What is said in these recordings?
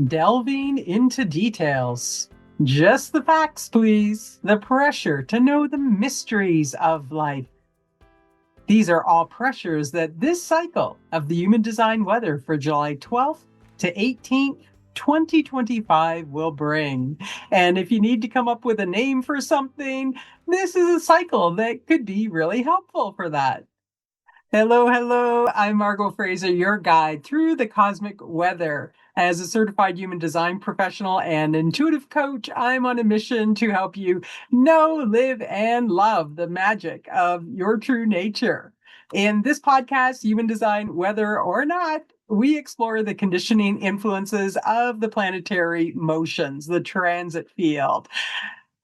Delving into details. Just the facts, please. The pressure to know the mysteries of life. These are all pressures that this cycle of the human design weather for July 12th to 18th, 2025 will bring. And if you need to come up with a name for something, this is a cycle that could be really helpful for that. Hello, hello. I'm Margot Fraser, your guide through the cosmic weather. As a certified human design professional and intuitive coach, I'm on a mission to help you know, live, and love the magic of your true nature. In this podcast, Human Design, Whether or Not, we explore the conditioning influences of the planetary motions, the transit field.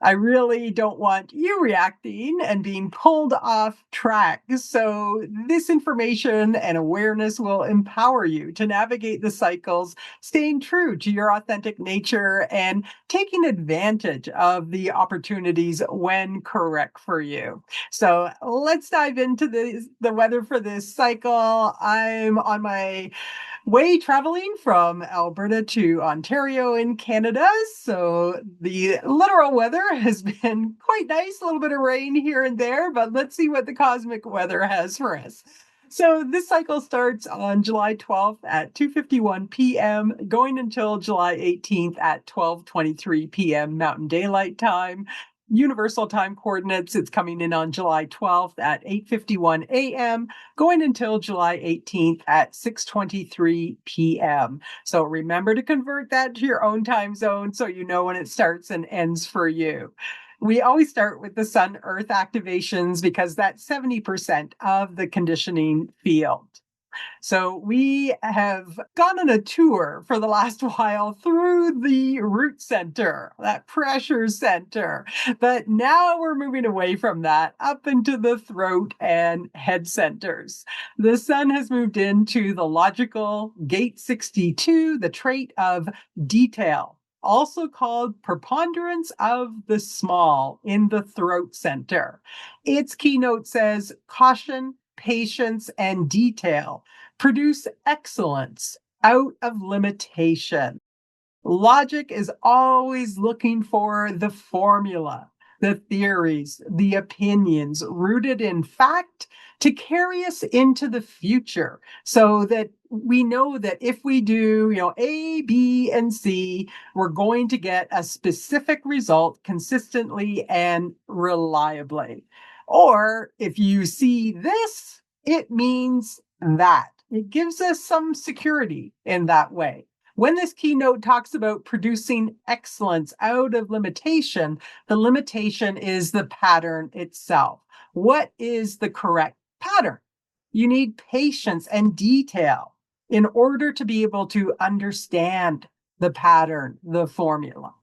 I really don't want you reacting and being pulled off track. So, this information and awareness will empower you to navigate the cycles, staying true to your authentic nature and taking advantage of the opportunities when correct for you. So, let's dive into the weather for this cycle. I'm on my way traveling from Alberta to Ontario in Canada. So the literal weather has been quite nice, a little bit of rain here and there, but let's see what the cosmic weather has for us. So this cycle starts on July 12th at 2:51 p.m., going until July 18th at 12:23 p.m. Mountain Daylight Time. Universal time coordinates, it's coming in on July 12th at 8:51 a.m., going until July 18th at 6:23 p.m. So remember to convert that to your own time zone so you know when it starts and ends for you. We always start with the Sun Earth activations because that's 70% of the conditioning field. So we have gone on a tour for the last while through the root center, that pressure center. But now we're moving away from that up into the throat and head centers. The sun has moved into the logical gate 62, the trait of detail, also called preponderance of the small in the throat center. Its keynote says caution, patience, and detail produce excellence out of limitation. Logic is always looking for the formula, the theories, the opinions rooted in fact to carry us into the future so that we know that if we do, A, B, and C, we're going to get a specific result consistently and reliably. Or if you see this, it means that. It gives us some security in that way. When this keynote talks about producing excellence out of limitation, the limitation is the pattern itself. What is the correct pattern? You need patience and detail in order to be able to understand the pattern, the formula.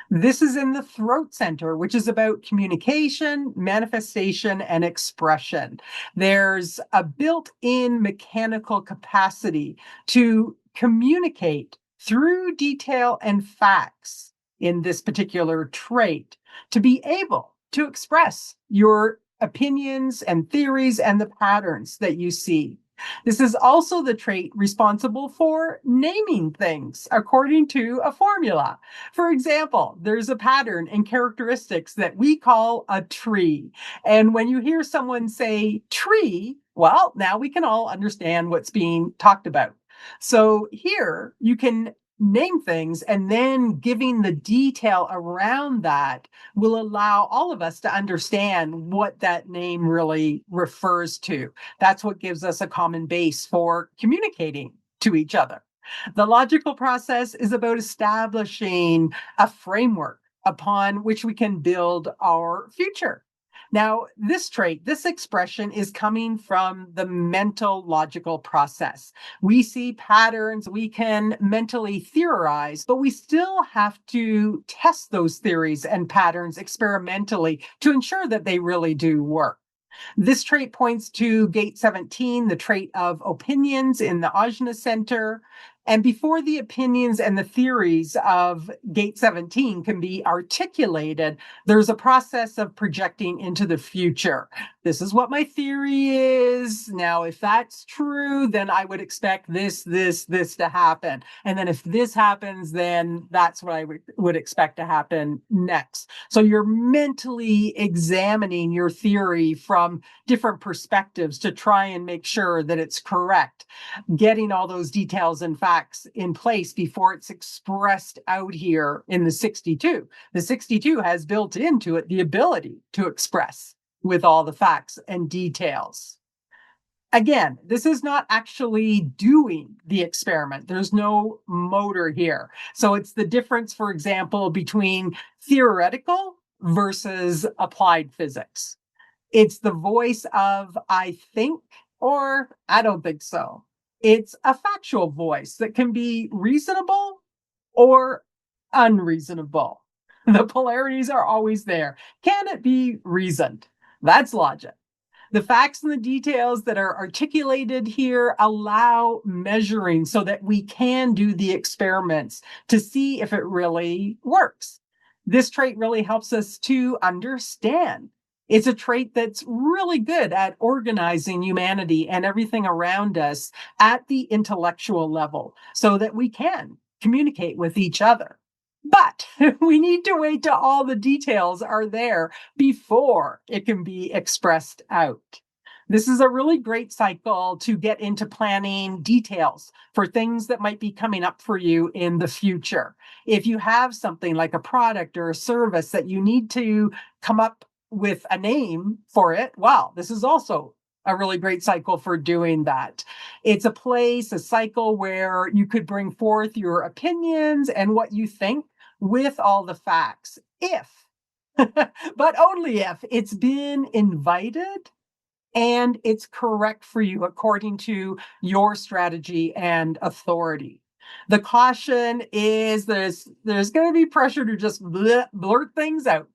This is in the throat center, which is about communication, manifestation, and expression. There's a built-in mechanical capacity to communicate through detail and facts in this particular trait to be able to express your opinions and theories and the patterns that you see. This is also the trait responsible for naming things according to a formula. For example, there's a pattern and characteristics that we call a tree. And when you hear someone say tree, well, now we can all understand what's being talked about. So here you can name things, and then giving the detail around that will allow all of us to understand what that name really refers to. That's what gives us a common base for communicating to each other. The logical process is about establishing a framework upon which we can build our future. Now, this trait, this expression is coming from the mental logical process. We see patterns, we can mentally theorize, but we still have to test those theories and patterns experimentally to ensure that they really do work. This trait points to gate 17, the trait of opinions in the Ajna Center. And before the opinions and the theories of gate 17 can be articulated, there's a process of projecting into the future. This is what my theory is. Now, if that's true, then I would expect this to happen. And then if this happens, then that's what I would expect to happen next. So you're mentally examining your theory from different perspectives to try and make sure that it's correct, getting all those details and facts in place before it's expressed out here in the 62. The 62 has built into it the ability to express with all the facts and details. Again, this is not actually doing the experiment. There's no motor here. So it's the difference, for example, between theoretical versus applied physics. It's the voice of I think or I don't think so. It's a factual voice that can be reasonable or unreasonable. The polarities are always there. Can it be reasoned? That's logic. The facts and the details that are articulated here allow measuring so that we can do the experiments to see if it really works. This trait really helps us to understand. It's a trait that's really good at organizing humanity and everything around us at the intellectual level so that we can communicate with each other. But we need to wait till all the details are there before it can be expressed out. This is a really great cycle to get into planning details for things that might be coming up for you in the future. If you have something like a product or a service that you need to come up with a name for it, well, this is also a really great cycle for doing that. It's a place, a cycle where you could bring forth your opinions and what you think with all the facts, if, but only if it's been invited and it's correct for you according to your strategy and authority. The caution is there's going to be pressure to just blurt things out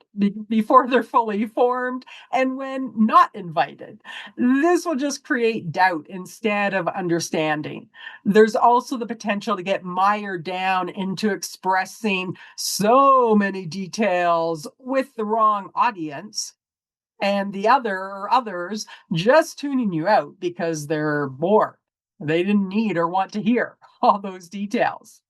before they're fully formed and when not invited. This will just create doubt instead of understanding. There's also the potential to get mired down into expressing so many details with the wrong audience and the others just tuning you out because they're bored. They didn't need or want to hear all those details.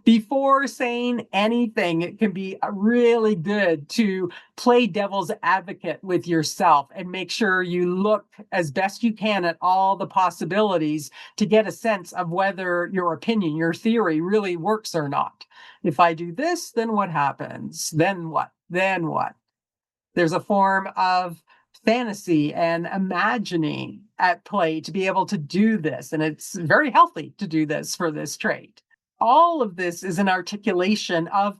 Before saying anything, it can be really good to play devil's advocate with yourself and make sure you look as best you can at all the possibilities to get a sense of whether your opinion, your theory really works or not. If I do this, then what happens? Then what? Then what? There's a form of fantasy and imagining at play to be able to do this. And it's very healthy to do this for this trait. All of this is an articulation of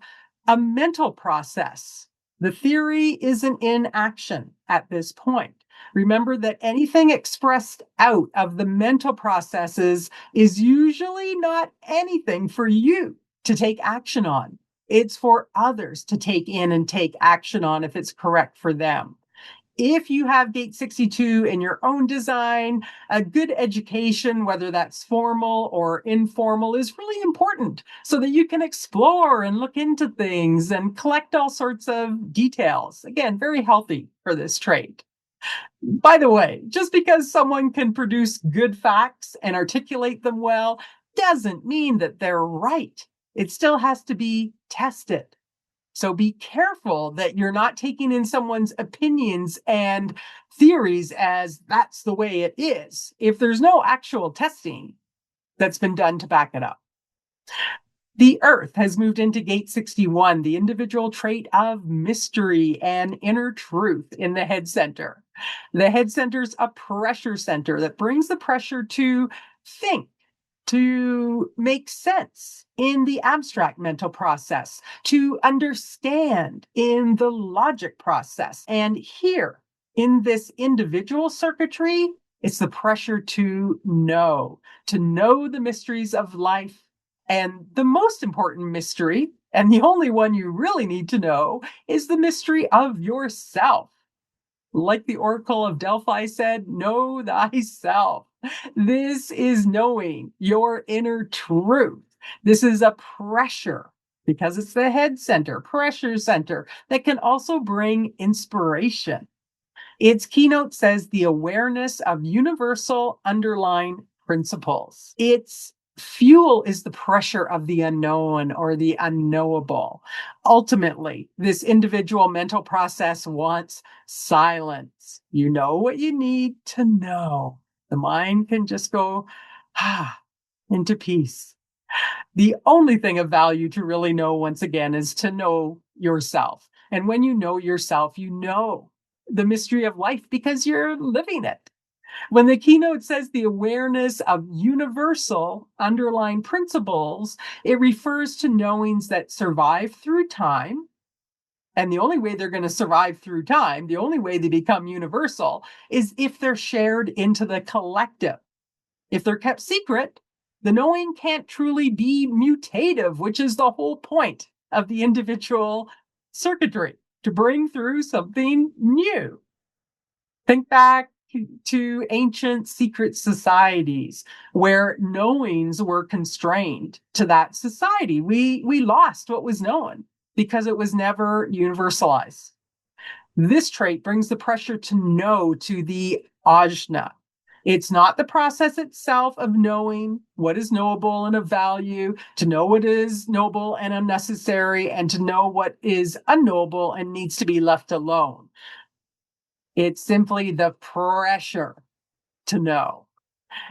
a mental process. The theory isn't in action at this point. Remember that anything expressed out of the mental processes is usually not anything for you to take action on. It's for others to take in and take action on if it's correct for them. If you have Gate 62 in your own design, a good education, whether that's formal or informal, is really important so that you can explore and look into things and collect all sorts of details. Again, very healthy for this trait. By the way, just because someone can produce good facts and articulate them well doesn't mean that they're right. It still has to be tested. So be careful that you're not taking in someone's opinions and theories as that's the way it is, if there's no actual testing that's been done to back it up. The Earth has moved into Gate 61, the individual trait of mystery and inner truth in the head center. The head center's a pressure center that brings the pressure to think, to make sense in the abstract mental process, to understand in the logic process. And here in this individual circuitry, it's the pressure to know the mysteries of life. And the most important mystery, and the only one you really need to know, is the mystery of yourself. Like the Oracle of Delphi said, know thyself. This is knowing your inner truth. This is a pressure, because it's the head center, pressure center, that can also bring inspiration. Its keynote says the awareness of universal underlying principles. Its fuel is the pressure of the unknown or the unknowable. Ultimately, this individual mental process wants silence. You know what you need to know. The mind can just go into peace. The only thing of value to really know, once again, is to know yourself. And when you know yourself, you know the mystery of life because you're living it. When the keynote says the awareness of universal underlying principles, it refers to knowings that survive through time. And the only way they're going to survive through time, the only way they become universal, is if they're shared into the collective. If they're kept secret, the knowing can't truly be mutative, which is the whole point of the individual circuitry, to bring through something new. Think back to ancient secret societies where knowings were constrained to that society. We lost what was known because it was never universalized. This trait brings the pressure to know to the ajna. It's not the process itself of knowing what is knowable and of value, to know what is noble and unnecessary, and to know what is unknowable and needs to be left alone. It's simply the pressure to know.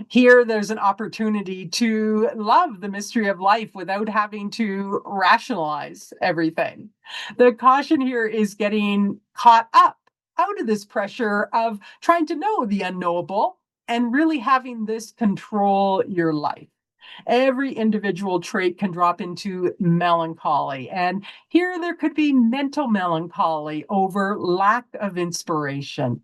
Here, there's an opportunity to love the mystery of life without having to rationalize everything. The caution here is getting caught up out of this pressure of trying to know the unknowable and really having this control your life. Every individual trait can drop into melancholy. And here there could be mental melancholy over lack of inspiration.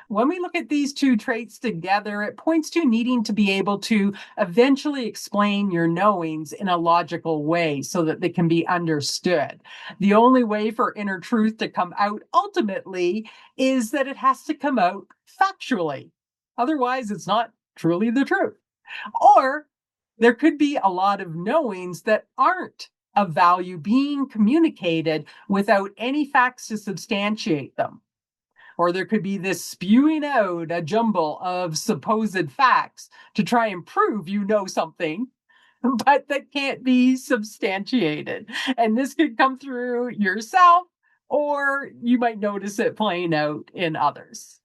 When we look at these two traits together, it points to needing to be able to eventually explain your knowings in a logical way so that they can be understood. The only way for inner truth to come out ultimately is that it has to come out factually. Otherwise, it's not truly the truth. Or there could be a lot of knowings that aren't of value being communicated without any facts to substantiate them. Or there could be this spewing out a jumble of supposed facts to try and prove you know something, but that can't be substantiated. And this could come through yourself, or you might notice it playing out in others.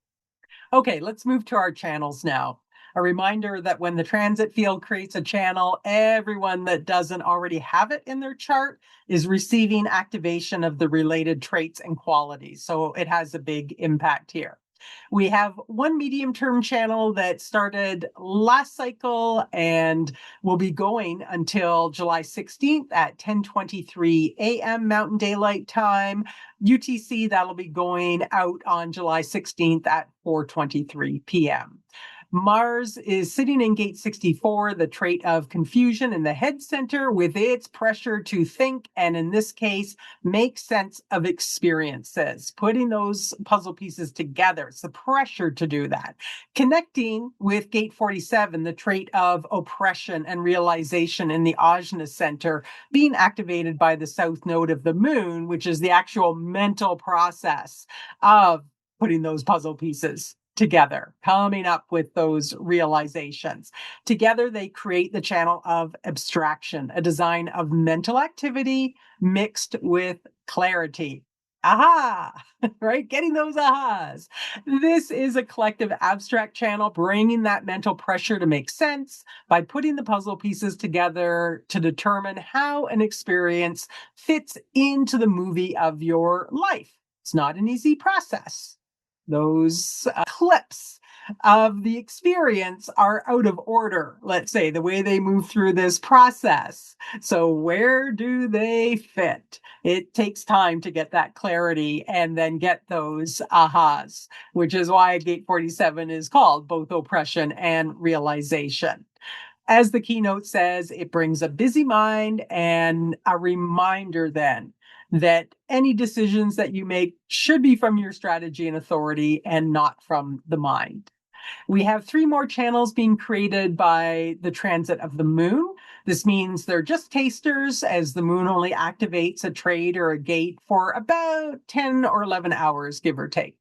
Okay, let's move to our channels now. A reminder that when the transit field creates a channel, everyone that doesn't already have it in their chart is receiving activation of the related traits and qualities. So it has a big impact here. We have one medium-term channel that started last cycle and will be going until July 16th at 10:23 a.m. Mountain Daylight Time. UTC, that'll be going out on July 16th at 4:23 p.m. Mars is sitting in gate 64, the trait of confusion in the head center, with its pressure to think, and in this case, make sense of experiences, putting those puzzle pieces together. It's the pressure to do that. Connecting with gate 47, the trait of oppression and realization in the ajna center, being activated by the south node of the moon, which is the actual mental process of putting those puzzle pieces together, coming up with those realizations. Together, they create the channel of abstraction, a design of mental activity mixed with clarity. Aha, right? Getting those ahas. This is a collective abstract channel, bringing that mental pressure to make sense by putting the puzzle pieces together to determine how an experience fits into the movie of your life. It's not an easy process. Those clips of the experience are out of order, let's say, the way they move through this process. So where do they fit? It takes time to get that clarity and then get those ahas, which is why Gate 47 is called both oppression and realization. As the keynote says, it brings a busy mind and a reminder then that any decisions that you make should be from your strategy and authority and not from the mind. We have 3 more channels being created by the transit of the moon. This means they're just tasters, as the moon only activates a trade or a gate for about 10 or 11 hours, give or take.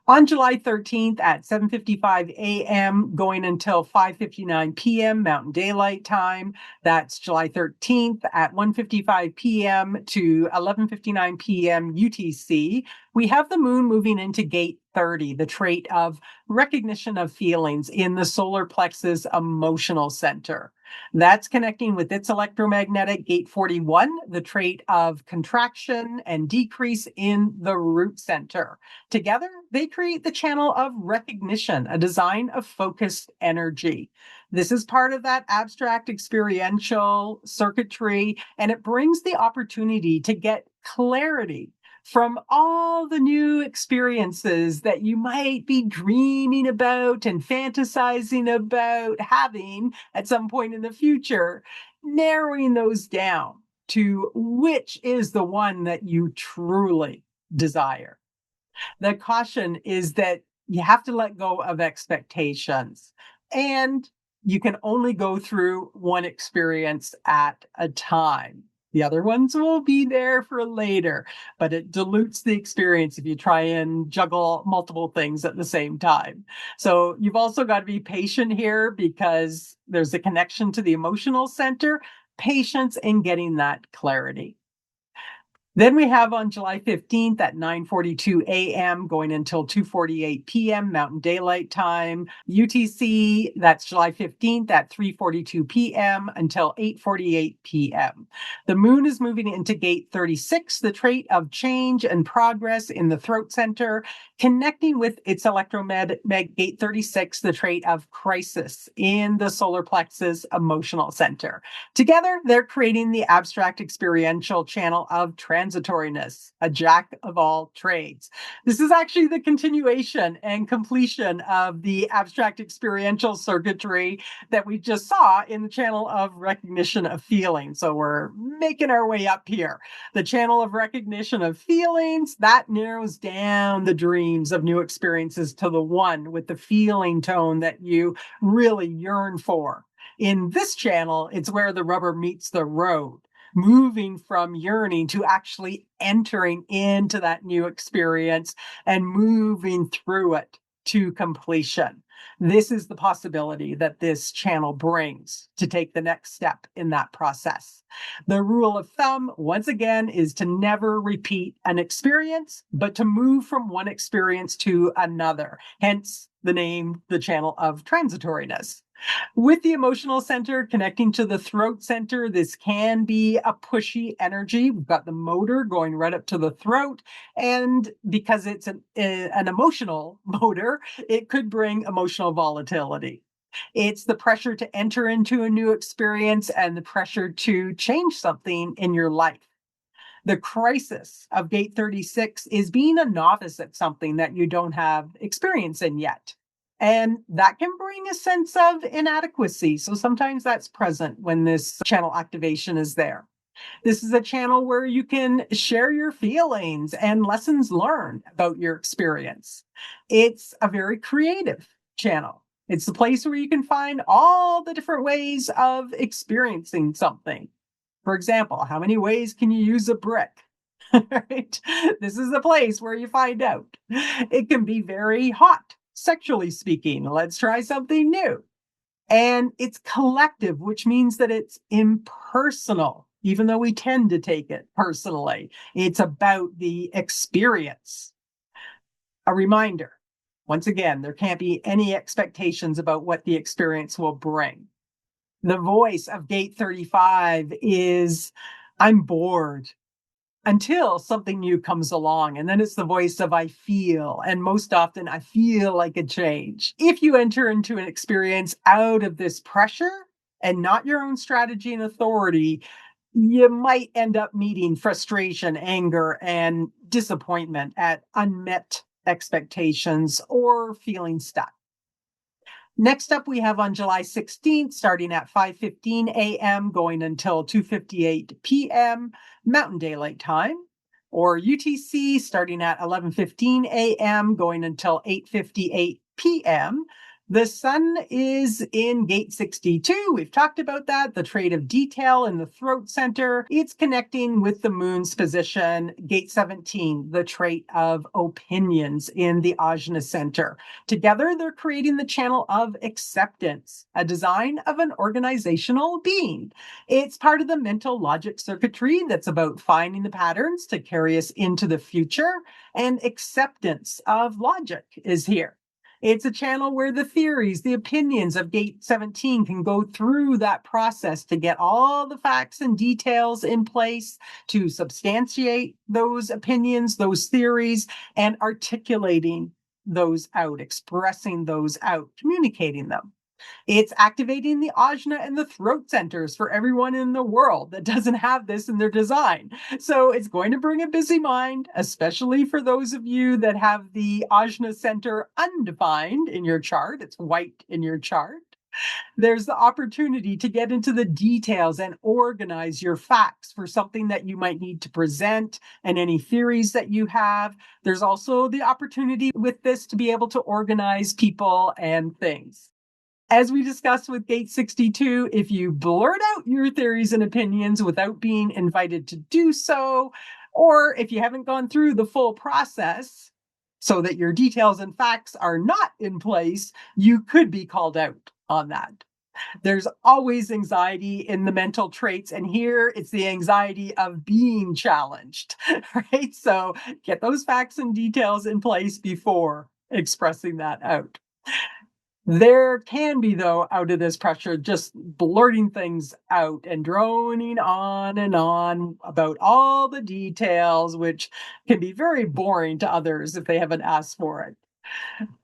On July 13th at 7:55 a.m., going until 5:59 p.m. Mountain Daylight Time. That's July 13th at 1:55 p.m. to 11:59 p.m. UTC. We have the moon moving into gate 30, the trait of recognition of feelings in the solar plexus emotional center. That's connecting with its electromagnetic gate 41, the trait of contraction and decrease in the root center. Together, they create the channel of recognition, a design of focused energy. This is part of that abstract experiential circuitry, and it brings the opportunity to get clarity from all the new experiences that you might be dreaming about and fantasizing about having at some point in the future, narrowing those down to which is the one that you truly desire. The caution is that you have to let go of expectations, and you can only go through one experience at a time. The other ones will be there for later, but it dilutes the experience if you try and juggle multiple things at the same time. So you've also got to be patient here because there's a connection to the emotional center, patience in getting that clarity. Then we have on July 15th at 9:42 a.m. going until 2:48 p.m. Mountain Daylight Time. UTC, that's July 15th at 3:42 p.m. until 8:48 p.m. The moon is moving into gate 36, the trait of change and progress in the throat center, connecting with its electromagnetic gate 36, the trait of crisis in the solar plexus emotional center. Together, they're creating the abstract experiential channel of transitoriness, a jack of all trades. This is actually the continuation and completion of the abstract experiential circuitry that we just saw in the channel of recognition of feelings. So we're making our way up here. The channel of recognition of feelings, that narrows down the dreams of new experiences to the one with the feeling tone that you really yearn for. In this channel, it's where the rubber meets the road, moving from yearning to actually entering into that new experience and moving through it to completion. This is the possibility that this channel brings to take the next step in that process. The rule of thumb, once again, is to never repeat an experience, but to move from one experience to another. Hence the name, the channel of transitoriness. With the emotional center connecting to the throat center, this can be a pushy energy. We've got the motor going right up to the throat. And because it's an emotional motor, it could bring emotional volatility. It's the pressure to enter into a new experience and the pressure to change something in your life. The crisis of gate 36 is being a novice at something that you don't have experience in yet. And that can bring a sense of inadequacy. So sometimes that's present when this channel activation is there. This is a channel where you can share your feelings and lessons learned about your experience. It's a very creative channel. It's the place where you can find all the different ways of experiencing something. For example, how many ways can you use a brick? Right? This is the place where you find out. It can be very hot, sexually speaking. Let's try something new. And it's collective, which means that it's impersonal, even though we tend to take it personally. It's about the experience. A reminder, once again, there can't be any expectations about what the experience will bring. The voice of gate 35 is, I'm bored, until something new comes along. And then it's the voice of I feel. And most often, I feel like a change. If you enter into an experience out of this pressure and not your own strategy and authority, you might end up meeting frustration, anger, and disappointment at unmet expectations or feeling stuck. Next up, we have on July 16th, starting at 5:15 a.m., going until 2:58 p.m. Mountain Daylight Time, or UTC, starting at 11:15 a.m., going until 8:58 p.m. The sun is in gate 62. We've talked about that, the trait of detail in the throat center. It's connecting with the moon's position, gate 17, the trait of opinions in the ajna center. Together, they're creating the channel of acceptance, a design of an organizational being. It's part of the mental logic circuitry that's about finding the patterns to carry us into the future, and acceptance of logic is here. It's a channel where the theories, the opinions of Gate 17 can go through that process to get all the facts and details in place to substantiate those opinions, those theories, and articulating those out, expressing those out, communicating them. It's activating the ajna and the throat centers for everyone in the world that doesn't have this in their design. So it's going to bring a busy mind, especially for those of you that have the ajna center undefined in your chart. It's white in your chart. There's the opportunity to get into the details and organize your facts for something that you might need to present and any theories that you have. There's also the opportunity with this to be able to organize people and things. As we discussed with Gate 62, if you blurt out your theories and opinions without being invited to do so, or if you haven't gone through the full process so that your details and facts are not in place, you could be called out on that. There's always anxiety in the mental traits, and here it's the anxiety of being challenged, right? So get those facts and details in place before expressing that out. There can be, though, out of this pressure, just blurting things out and droning on and on about all the details, which can be very boring to others if they haven't asked for it.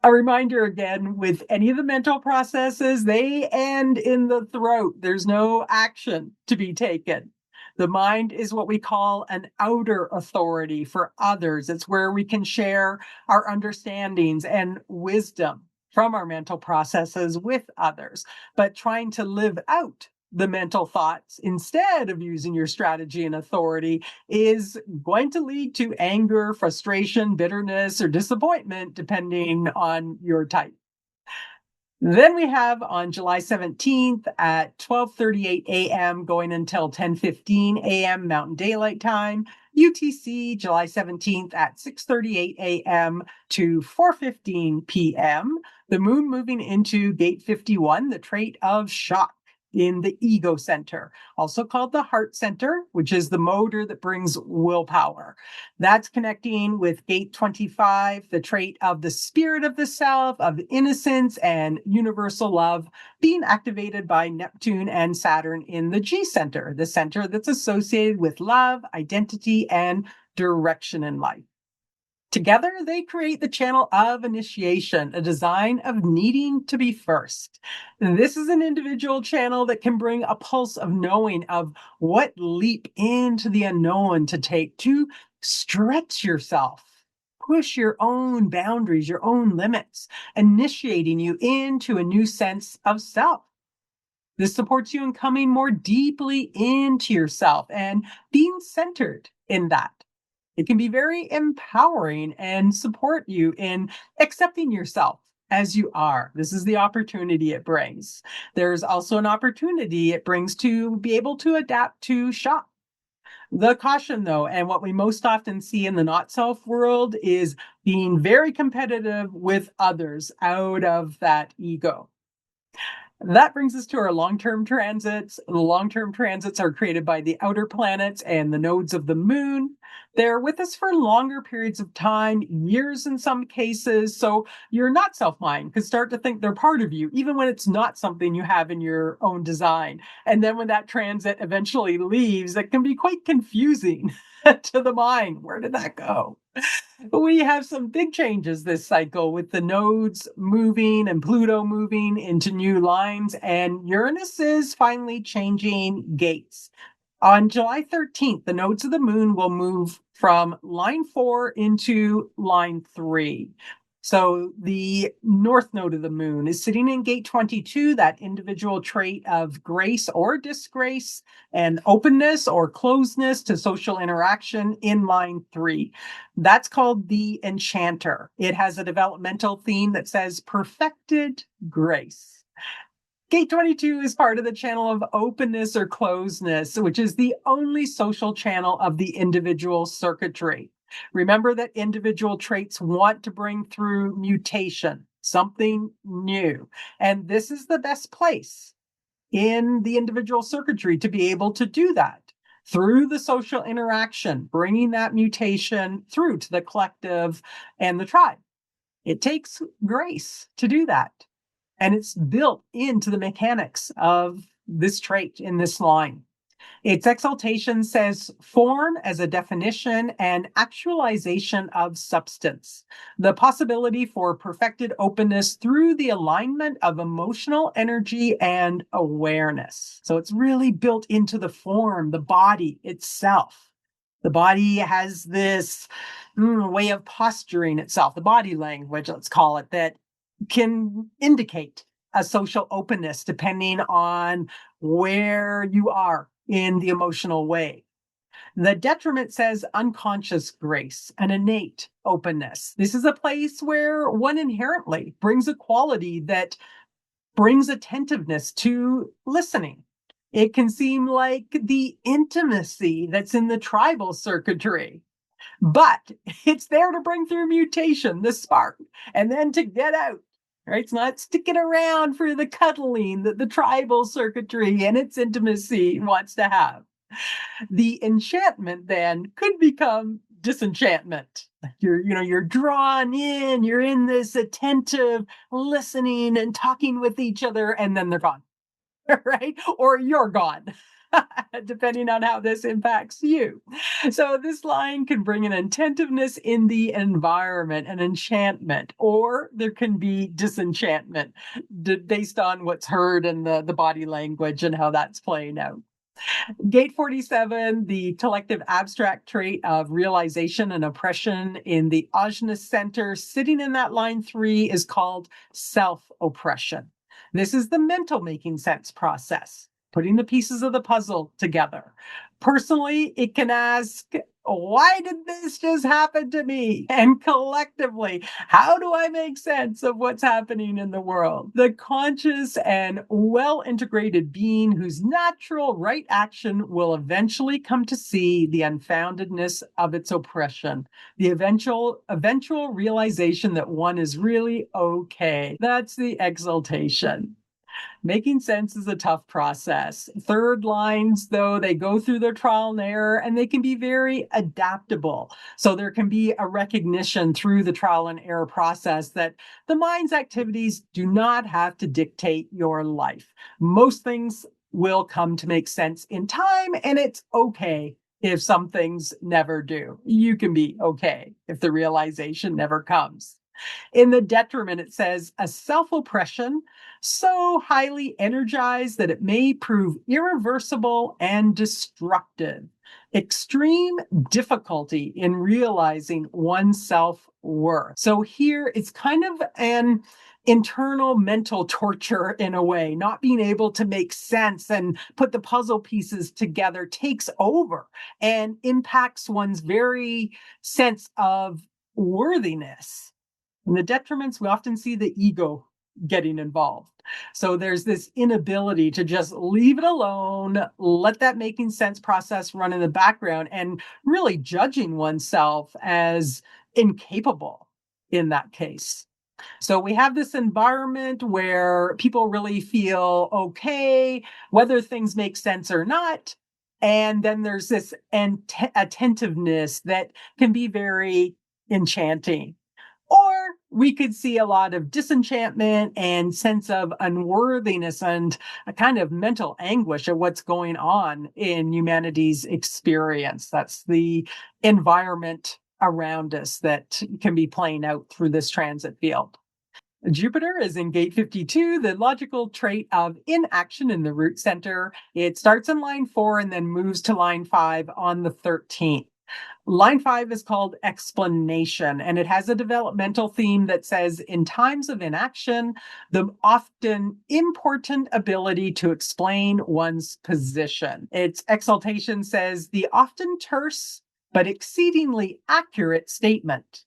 A reminder again, with any of the mental processes, they end in the throat. There's no action to be taken. The mind is what we call an outer authority for others. It's where we can share our understandings and wisdom from our mental processes with others. But trying to live out the mental thoughts instead of using your strategy and authority is going to lead to anger, frustration, bitterness, or disappointment, depending on your type. Then we have on July 17th at 12:38 a.m. going until 10:15 a.m. Mountain Daylight Time, UTC July 17th at 6:38 a.m. to 4:15 p.m. The moon moving into gate 51, the trait of shock in the ego center, also called the heart center, which is the motor that brings willpower. That's connecting with gate 25, the trait of the spirit of the self, of innocence and universal love, being activated by Neptune and Saturn in the G center, the center that's associated with love, identity, and direction in life. Together, they create the channel of initiation, a design of needing to be first. And this is an individual channel that can bring a pulse of knowing of what leap into the unknown to take to stretch yourself, push your own boundaries, your own limits, initiating you into a new sense of self. This supports you in coming more deeply into yourself and being centered in that. It can be very empowering and support you in accepting yourself as you are. This is the opportunity it brings. There's also an opportunity it brings to be able to adapt to shock. The caution, though, and what we most often see in the not self world is being very competitive with others out of that ego. That brings us to our long-term transits. The long-term transits are created by the outer planets and the nodes of the moon. They're with us for longer periods of time, years in some cases. So your not self mind could start to think they're part of you, even when it's not something you have in your own design. And then when that transit eventually leaves, it can be quite confusing to the mind. Where did that go? We have some big changes this cycle with the nodes moving and Pluto moving into new lines, and Uranus is finally changing gates. On July 13th, the nodes of the moon will move from line 4 into line 3. So the north node of the moon is sitting in gate 22, that individual trait of grace or disgrace, and openness or closeness to social interaction in line 3. That's called the enchanter. It has a developmental theme that says perfected grace. Gate 22 is part of the channel of openness or closeness, which is the only social channel of the individual circuitry. Remember that individual traits want to bring through mutation, something new. And this is the best place in the individual circuitry to be able to do that through the social interaction, bringing that mutation through to the collective and the tribe. It takes grace to do that. And it's built into the mechanics of this trait in this line. Its exaltation says form as a definition and actualization of substance, the possibility for perfected openness through the alignment of emotional energy and awareness. So it's really built into the form, the body itself. The body has this way of posturing itself, the body language, let's call it, that can indicate a social openness depending on where you are in the emotional way. The detriment says unconscious grace, an innate openness. This is a place where one inherently brings a quality that brings attentiveness to listening. It can seem like the intimacy that's in the tribal circuitry, but it's there to bring through mutation, the spark, and then to get out. Right? It's not sticking around for the cuddling that the tribal circuitry and its intimacy wants to have. The enchantment then could become disenchantment. You're drawn in, you're in this attentive listening and talking with each other, and then they're gone. Right? Or you're gone, depending on how this impacts you. So this line can bring an attentiveness in the environment, an enchantment, or there can be disenchantment based on what's heard and the body language and how that's playing out. Gate 47, the collective abstract trait of realization and oppression in the Ajna center, sitting in that line 3, is called self-oppression. This is the mental making sense process, putting the pieces of the puzzle together. Personally, it can ask, why did this just happen to me? And collectively, how do I make sense of what's happening in the world? The conscious and well-integrated being whose natural right action will eventually come to see the unfoundedness of its oppression, the eventual realization that one is really okay. That's the exaltation. Making sense is a tough process. Third lines, though, they go through their trial and error and they can be very adaptable. So there can be a recognition through the trial and error process that the mind's activities do not have to dictate your life. Most things will come to make sense in time, and it's okay if some things never do. You can be okay if the realization never comes. In the detriment, it says a self-oppression so highly energized that it may prove irreversible and destructive. Extreme difficulty in realizing one's self-worth. So here it's kind of an internal mental torture in a way. Not being able to make sense and put the puzzle pieces together takes over and impacts one's very sense of worthiness. In the detriments, we often see the ego getting involved. So there's this inability to just leave it alone, let that making sense process run in the background, and really judging oneself as incapable in that case. So we have this environment where people really feel okay, whether things make sense or not. And then there's this attentiveness that can be very enchanting. Or we could see a lot of disenchantment and sense of unworthiness and a kind of mental anguish of what's going on in humanity's experience. That's the environment around us that can be playing out through this transit field. Jupiter is in gate 52, the logical trait of inaction in the root center. It starts in line 4 and then moves to line 5 on the 13th. Line 5 is called explanation, and it has a developmental theme that says, in times of inaction, the often important ability to explain one's position. Its exaltation says, the often terse but exceedingly accurate statement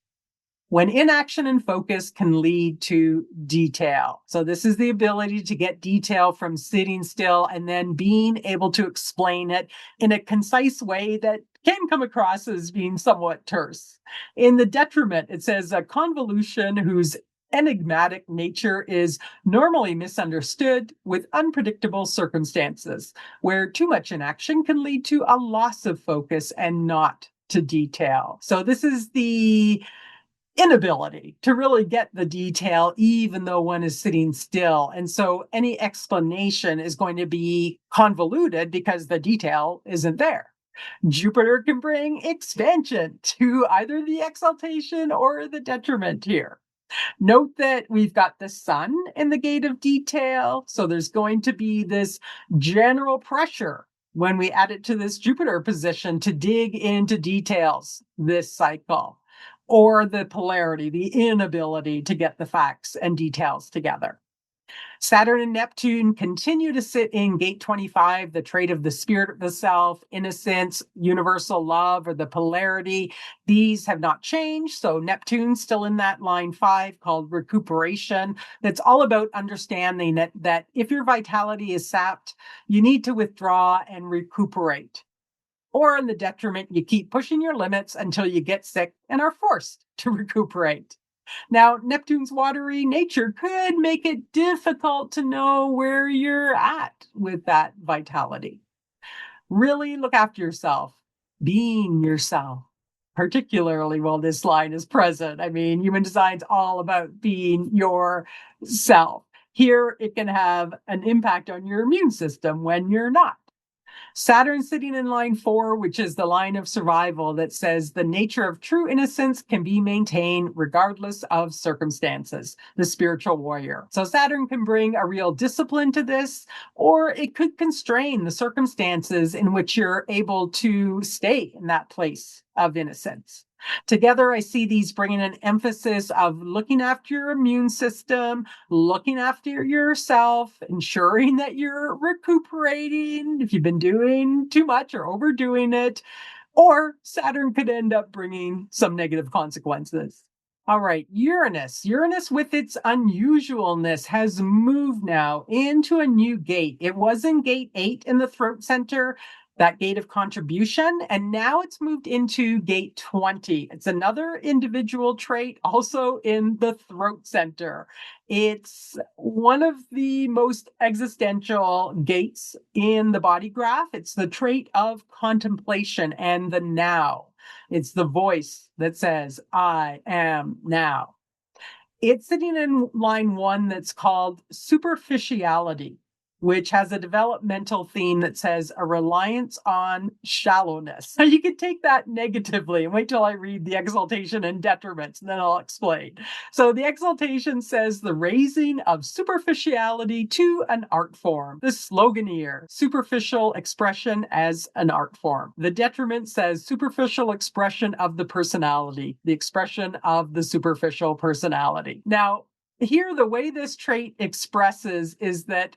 when inaction and focus can lead to detail. So this is the ability to get detail from sitting still and then being able to explain it in a concise way that can come across as being somewhat terse. In the detriment, it says a convolution whose enigmatic nature is normally misunderstood with unpredictable circumstances, where too much inaction can lead to a loss of focus and not to detail. So this is the inability to really get the detail, even though one is sitting still. And so any explanation is going to be convoluted because the detail isn't there. Jupiter can bring expansion to either the exaltation or the detriment here. Note that we've got the sun in the gate of detail. So there's going to be this general pressure when we add it to this Jupiter position to dig into details this cycle, or the polarity, the inability to get the facts and details together. Saturn and Neptune continue to sit in gate 25, the trait of the spirit of the self, innocence, universal love, or the polarity. These have not changed. So Neptune's still in that line 5 called recuperation. That's all about understanding that if your vitality is sapped, you need to withdraw and recuperate. Or in the detriment, you keep pushing your limits until you get sick and are forced to recuperate. Now, Neptune's watery nature could make it difficult to know where you're at with that vitality. Really look after yourself, being yourself, particularly while this line is present. I mean, human design's all about being yourself. Here, it can have an impact on your immune system when you're not. Saturn sitting in line 4, which is the line of survival that says the nature of true innocence can be maintained regardless of circumstances, the spiritual warrior. So Saturn can bring a real discipline to this, or it could constrain the circumstances in which you're able to stay in that place of innocence. Together, I see these bringing an emphasis of looking after your immune system, looking after yourself, ensuring that you're recuperating if you've been doing too much or overdoing it, or Saturn could end up bringing some negative consequences. All right, Uranus. Uranus, with its unusualness, has moved now into a new gate. It was in gate 8 in the throat center, that gate of contribution, and now it's moved into gate 20. It's another individual trait, also in the throat center. It's one of the most existential gates in the body graph. It's the trait of contemplation and the now. It's the voice that says, I am now. It's sitting in line 1 that's called superficiality, which has a developmental theme that says a reliance on shallowness. Now, you can take that negatively and wait till I read the exaltation and detriments, and then I'll explain. So the exaltation says the raising of superficiality to an art form. The slogan here, superficial expression as an art form. The detriment says superficial expression of the personality, the expression of the superficial personality. Now, here, the way this trait expresses is that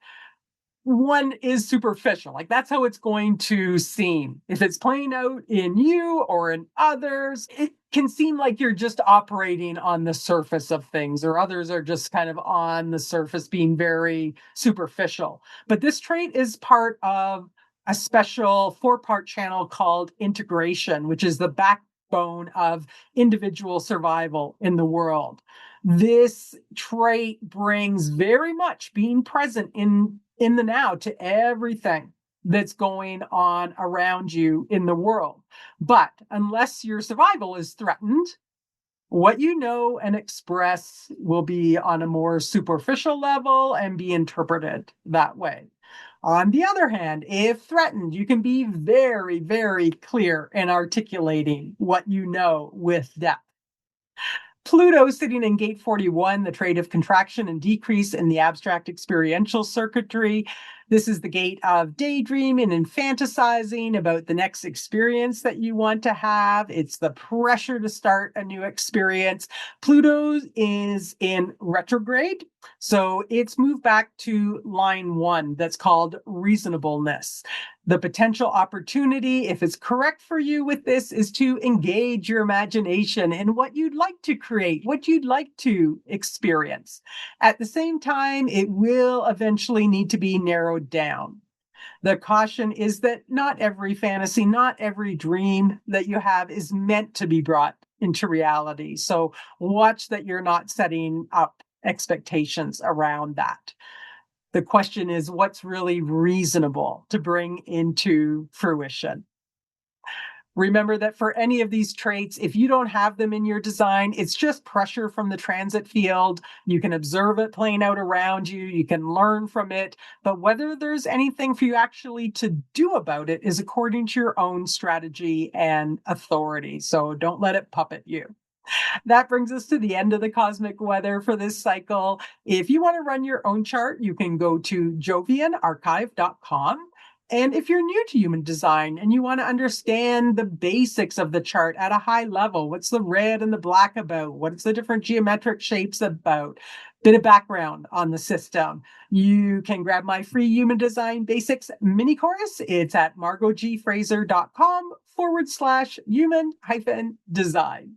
one is superficial. Like, that's how it's going to seem. If it's playing out in you or in others, it can seem like you're just operating on the surface of things, or others are just kind of on the surface being very superficial. But this trait is part of a special 4-part channel called integration, which is the backbone of individual survival in the world. This trait brings very much being present in the now to everything that's going on around you in the world. But unless your survival is threatened, what you know and express will be on a more superficial level and be interpreted that way. On the other hand, if threatened, you can be very, very clear in articulating what you know with depth. Pluto sitting in gate 41, the trait of contraction and decrease in the abstract experiential circuitry. This is the gate of daydreaming and fantasizing about the next experience that you want to have. It's the pressure to start a new experience. Pluto is in retrograde, so it's moved back to line one that's called reasonableness. The potential opportunity, if it's correct for you with this, is to engage your imagination in what you'd like to create, what you'd like to experience. At the same time, it will eventually need to be narrowed down. The caution is that not every fantasy, not every dream that you have is meant to be brought into reality. So watch that you're not setting up expectations around that. The question is what's really reasonable to bring into fruition. Remember that for any of these traits, if you don't have them in your design, it's just pressure from the transit field. You can observe it playing out around you, you can learn from it, but whether there's anything for you actually to do about it is according to your own strategy and authority. So don't let it puppet you. That brings us to the end of the cosmic weather for this cycle. If you want to run your own chart, you can go to jovianarchive.com. And if you're new to human design and you want to understand the basics of the chart at a high level, what's the red and the black about? What's the different geometric shapes about? Bit of background on the system. You can grab my free human design basics mini course. It's at margotgfraser.com/human design.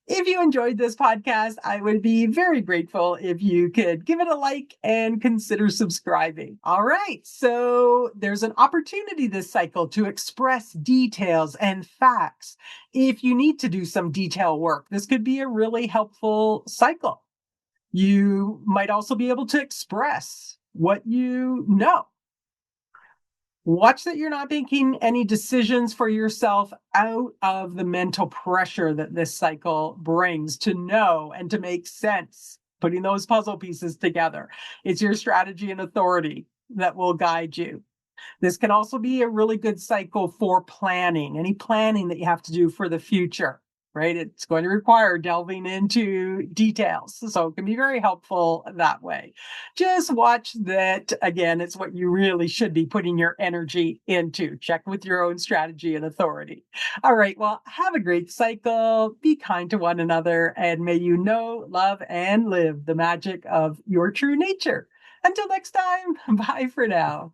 If you enjoyed this podcast, I would be very grateful if you could give it a like and consider subscribing. All right, so there's an opportunity this cycle to express details and facts. If you need to do some detail work, this could be a really helpful cycle. You might also be able to express what you know. Watch that you're not making any decisions for yourself out of the mental pressure that this cycle brings to know and to make sense, putting those puzzle pieces together. It's your strategy and authority that will guide you. This can also be a really good cycle for planning, any planning that you have to do for the future, right? It's going to require delving into details. So it can be very helpful that way. Just watch that, again, it's what you really should be putting your energy into. Check with your own strategy and authority. All right, well, have a great cycle. Be kind to one another, and may you know, love, and live the magic of your true nature. Until next time, bye for now.